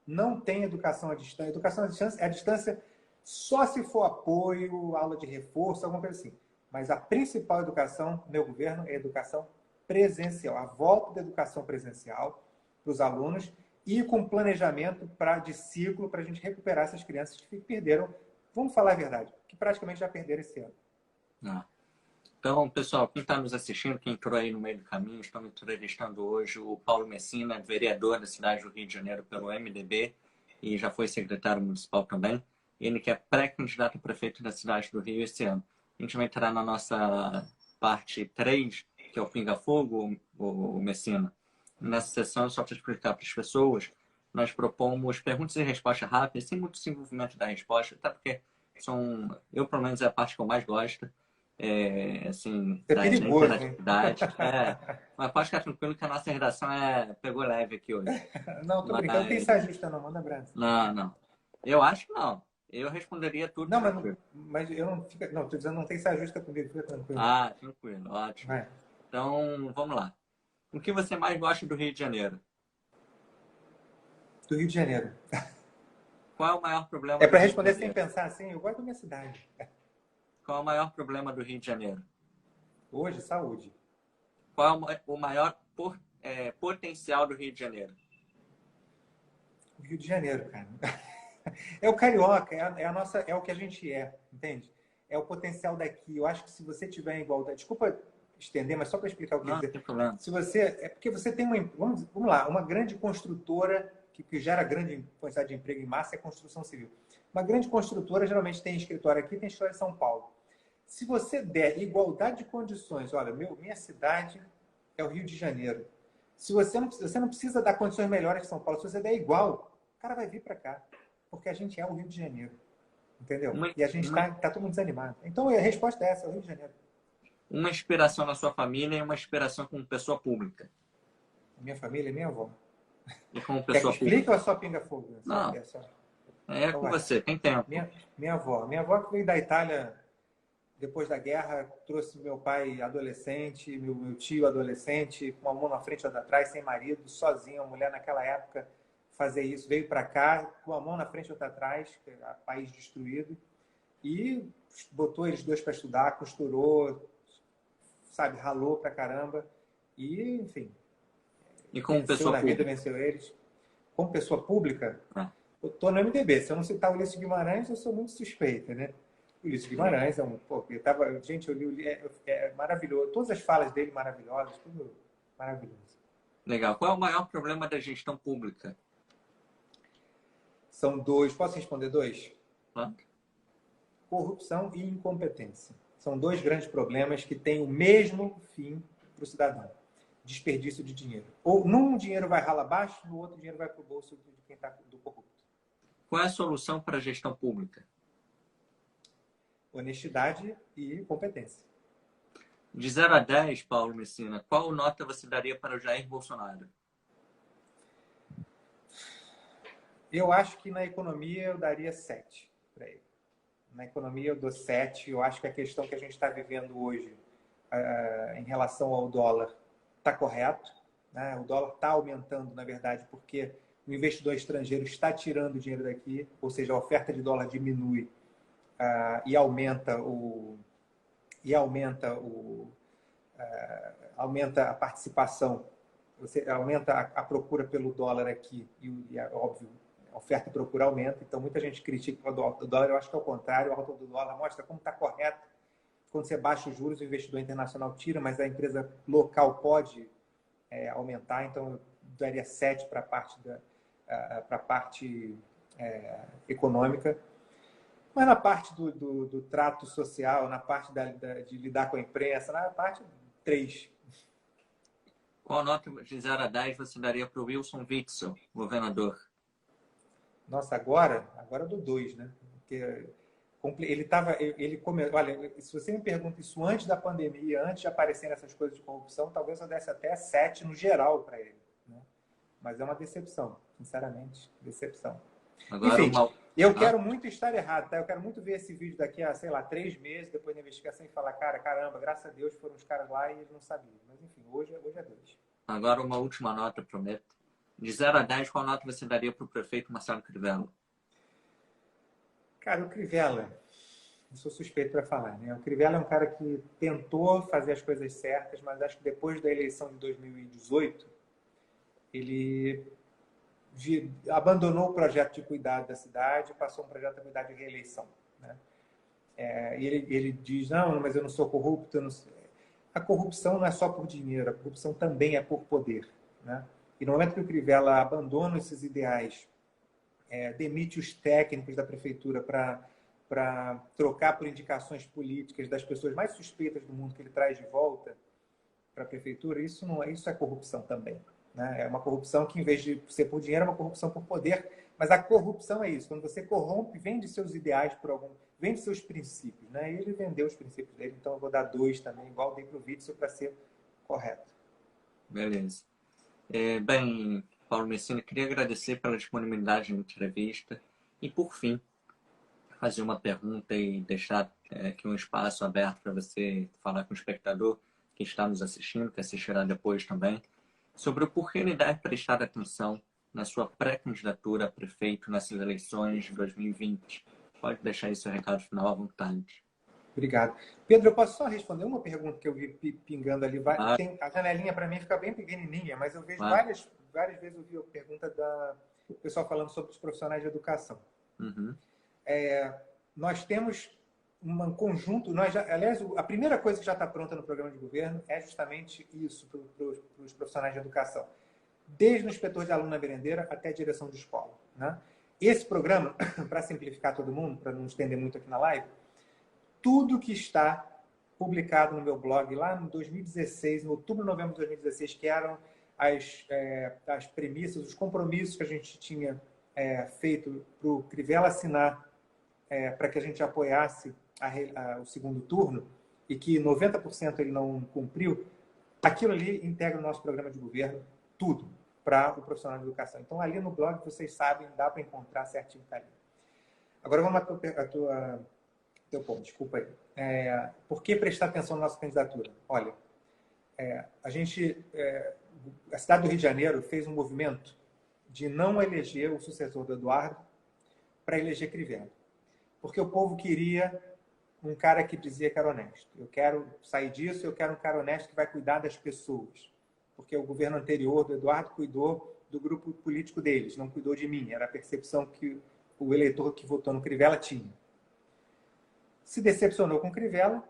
Não tem educação à distância. Educação à distância só se for apoio, aula de reforço, alguma coisa assim. Mas a principal educação do meu governo é educação presencial. A volta da educação presencial para os alunos e com planejamento de ciclo para a gente recuperar essas crianças que perderam, vamos falar a verdade, que praticamente já perderam esse ano. Ah. Então, pessoal, quem está nos assistindo, quem entrou aí no meio do caminho, estamos entrevistando hoje o Paulo Messina, vereador da cidade do Rio de Janeiro pelo MDB e já foi secretário municipal também. Ele que é pré-candidato a prefeito da cidade do Rio esse ano. A gente vai entrar na nossa parte 3, que é o Pinga Fogo, o Messina. Nessa sessão, só para explicar para as pessoas, nós propomos perguntas e respostas rápidas, sem muito desenvolvimento da resposta, até porque eu, pelo menos, é a parte que eu mais gosto. Assim, é perigoso, da interatividade. Mas pode ficar tranquilo que a nossa redação pegou leve aqui hoje. Não, tô brincando, não tem ensaio justo não, manda abraço. Não. Eu acho que não. Eu responderia tudo. Não, mas eu não fico. Não, tô dizendo, não tem ensaio justo comigo, fica tranquilo. Ah, tranquilo, ótimo. Vai. Então, vamos lá. O que você mais gosta do Rio de Janeiro? Do Rio de Janeiro. Qual é o maior problema? É para responder sem pensar assim, eu gosto da minha cidade. Qual é o maior problema do Rio de Janeiro? Hoje, saúde. Qual é o maior potencial do Rio de Janeiro? O Rio de Janeiro, cara. É o carioca, é o que a gente entende? É o potencial daqui. Eu acho que se você tiver igualdade... Desculpa estender, mas só para explicar o que eu quer dizer. Não tem problema. É porque você tem vamos lá, uma grande construtora que gera grande quantidade de emprego em massa é a construção civil. Uma grande construtora geralmente tem escritório aqui, tem escritório em São Paulo. Se você der igualdade de condições, olha, minha cidade é o Rio de Janeiro. Se você não precisa dar condições melhores que São Paulo, se você der igual, o cara vai vir para cá. porque a gente é o Rio de Janeiro, entendeu? Uma, E a gente tá todo mundo desanimado. Então, a resposta é essa, é o Rio de Janeiro. uma inspiração na sua família e uma inspiração como pessoa pública. A minha família é minha avó. E como Quer que pessoa explique pública. ou é só pinga-fogo? Não, Só... é Então com vai. você, tem tempo. Minha avó. Minha avó que veio da Itália depois da guerra, trouxe meu pai adolescente, meu tio adolescente, com uma mão na frente e outra atrás, sem marido, sozinho. A mulher naquela época fazer isso, veio para cá com uma mão na frente e outra atrás, país destruído, e botou eles dois para estudar, costurou, sabe, ralou pra caramba. E, enfim, E como venceu pessoa na vida, pública. venceu eles. Como pessoa pública, Ah. eu tô no MDB. Se eu não citar o Ulisses Guimarães, eu sou muito suspeita, né? O Ulisses Guimarães é um... Pô, gente, eu li o livro, é maravilhoso. Todas as falas dele maravilhosas, tudo maravilhoso. Legal. Qual é o maior problema da gestão pública? São dois. Posso responder dois? Claro. Corrupção e incompetência. São dois grandes problemas que têm o mesmo fim para o cidadão. Desperdício de dinheiro. Ou num dinheiro vai rala abaixo, no outro dinheiro vai para o bolso de quem está do corrupto. Qual é a solução para a gestão pública? Honestidade e competência. De 0 a 10, Paulo Messina, qual nota você daria para o Jair Bolsonaro? Eu acho que na economia eu daria 7 para ele. Na economia eu dou 7. Eu acho que a questão que a gente está vivendo hoje em relação ao dólar está correto. Né? O dólar está aumentando, na verdade, porque o investidor estrangeiro está tirando dinheiro daqui, ou seja, a oferta de dólar diminui e aumenta a participação, você aumenta a procura pelo dólar aqui e óbvio, a oferta e procura aumenta. Então muita gente critica o dólar, eu acho que é o contrário. A alta do dólar mostra como está correto. Quando você baixa os juros, o investidor internacional tira, mas a empresa local pode aumentar. Então eu daria 7 para a parte econômica. Mas na parte do trato social, na parte de lidar com a imprensa, na parte 3. Qual nota de 0 a 10 você daria para o Wilson Witzel, governador? Nossa, agora eu dou 2, né? Porque olha, se você me pergunta isso antes da pandemia, antes de aparecerem essas coisas de corrupção, talvez eu desse até 7 no geral para ele. Né? Mas é uma decepção, sinceramente, decepção. Agora Enfim, eu quero muito estar errado, tá? Eu quero muito ver esse vídeo daqui a, sei lá, 3 meses, depois da investigação, e falar, caramba, graças a Deus foram os caras lá e eles não sabiam. Mas enfim, hoje é 2. Agora uma última nota, prometo. De 0 a 10, qual nota você daria para o prefeito Marcelo Crivella? Cara, o Crivella, eu sou suspeito para falar, né? O Crivella é um cara que tentou fazer as coisas certas, mas acho que depois da eleição de 2018, ele abandonou o projeto de cuidado da cidade e passou um projeto de cuidado de reeleição. Né? E ele diz, não, mas eu não sou corrupto. A corrupção não é só por dinheiro, a corrupção também é por poder. Né? E no momento que o Crivella abandona esses ideais, demite os técnicos da prefeitura para trocar por indicações políticas das pessoas mais suspeitas do mundo que ele traz de volta para a prefeitura, isso é corrupção também. Né? É uma corrupção que, em vez de ser por dinheiro, é uma corrupção por poder. Mas a corrupção é isso. Quando você corrompe, vende seus ideais vende seus princípios. Né? E ele vendeu os princípios dele, então eu vou dar 2 também, igual dei para o Witzel, para ser correto. Beleza. Bem, Paulo Messina, queria agradecer pela disponibilidade na entrevista e, por fim, fazer uma pergunta e deixar aqui um espaço aberto para você falar com o espectador que está nos assistindo, que assistirá depois também, sobre o porquê ele deve prestar atenção na sua pré-candidatura a prefeito nessas eleições de 2020. Pode deixar aí seu recado final à vontade. Obrigado. Pedro, eu posso só responder uma pergunta que eu vi pingando ali? Tem, a janelinha para mim fica bem pequenininha, mas eu vejo várias vezes eu vi a pergunta do pessoal falando sobre os profissionais de educação. Uhum. Nós temos um conjunto... aliás, a primeira coisa que já está pronta no programa de governo é justamente isso para os profissionais de educação. Desde o inspetor de aluno na merendeira até a direção de escola. Né? Esse programa, para simplificar todo mundo, para não estender muito aqui na live, tudo que está publicado no meu blog lá em 2016, em outubro, novembro de 2016, que eram as premissas, os compromissos que a gente tinha feito para o Crivella assinar para que a gente apoiasse o segundo turno e que 90% ele não cumpriu, aquilo ali integra o nosso programa de governo, tudo, para o profissional de educação. Então, ali no blog, vocês sabem, dá para encontrar certinho que está ali. Agora, vamos a teu ponto, desculpa aí. Por que prestar atenção na nossa candidatura? Olha, a cidade do Rio de Janeiro fez um movimento de não eleger o sucessor do Eduardo para eleger Crivella. Porque o povo queria um cara que dizia que era honesto. Eu quero sair disso, eu quero um cara honesto que vai cuidar das pessoas. Porque o governo anterior do Eduardo cuidou do grupo político deles, não cuidou de mim. Era a percepção que o eleitor que votou no Crivella tinha. Se decepcionou com o Crivella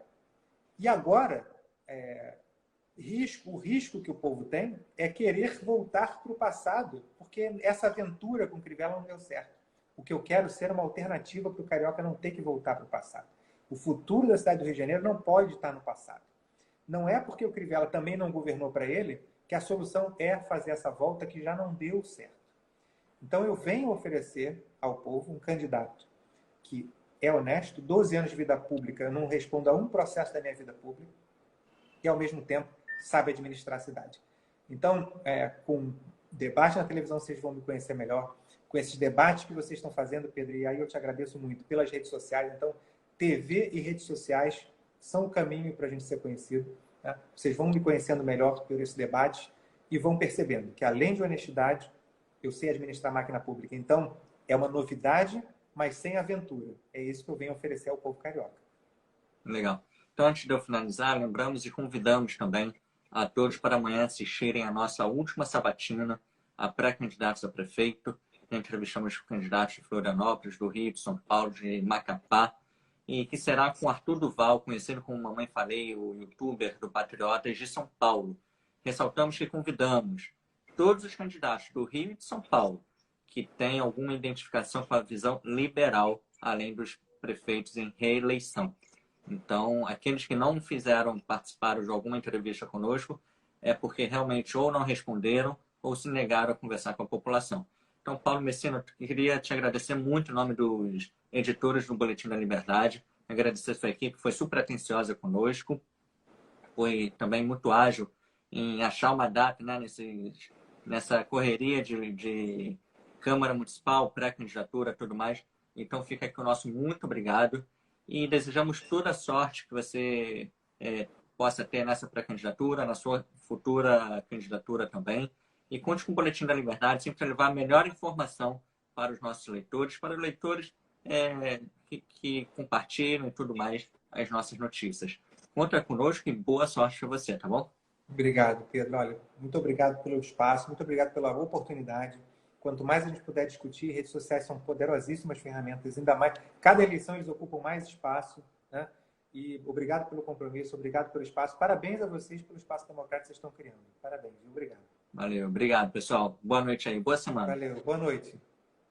e agora o risco que o povo tem é querer voltar para o passado, porque essa aventura com o Crivella não deu certo. O que eu quero ser uma alternativa para o carioca não ter que voltar para o passado. O futuro da cidade do Rio de Janeiro não pode estar no passado. Não é porque o Crivella também não governou para ele que a solução é fazer essa volta que já não deu certo. Então eu venho oferecer ao povo um candidato que é honesto, 12 anos de vida pública, eu não respondo a um processo da minha vida pública e ao mesmo tempo sabe administrar a cidade. Então, com debate na televisão, vocês vão me conhecer melhor. Com esses debates que vocês estão fazendo, Pedro, e aí eu te agradeço muito pelas redes sociais. Então, TV e redes sociais são o caminho para a gente ser conhecido. Né? Vocês vão me conhecendo melhor por esse debate e vão percebendo que, além de honestidade, eu sei administrar a máquina pública. Então, é uma novidade, mas sem aventura. É isso que eu venho oferecer ao povo carioca. Legal. Então, antes de eu finalizar, lembramos e convidamos também a todos para amanhã assistirem a nossa última sabatina, a pré-candidatos a prefeito. Entrevistamos candidatos de Florianópolis, do Rio, de São Paulo, de Macapá, e que será com Arthur Duval, conhecido como Mamãe Falei, o youtuber do Patriotas de São Paulo. Ressaltamos que convidamos todos os candidatos do Rio e de São Paulo que têm alguma identificação com a visão liberal, além dos prefeitos em reeleição. Então, aqueles que não participaram de alguma entrevista conosco é porque realmente ou não responderam ou se negaram a conversar com a população. Então, Paulo Messina, eu queria te agradecer muito em nome dos editores do Boletim da Liberdade, agradecer a sua equipe, foi super atenciosa conosco, foi também muito ágil em achar uma data, né, nessa correria de Câmara Municipal, pré-candidatura e tudo mais. Então, fica aqui o nosso muito obrigado e desejamos toda a sorte que você possa ter nessa pré-candidatura, na sua futura candidatura também. E conte com o Boletim da Liberdade, sempre para levar a melhor informação para os nossos leitores, para os leitores que compartilham e tudo mais as nossas notícias. Conta conosco e boa sorte para você, tá bom? Obrigado, Pedro. Olha, muito obrigado pelo espaço, muito obrigado pela oportunidade. Quanto mais a gente puder discutir, redes sociais são poderosíssimas ferramentas, ainda mais. Cada eleição eles ocupam mais espaço, né? E obrigado pelo compromisso, obrigado pelo espaço. Parabéns a vocês pelo espaço democrático que vocês estão criando. Parabéns, obrigado. Valeu, obrigado, pessoal. Boa noite aí, boa semana. Valeu, boa noite.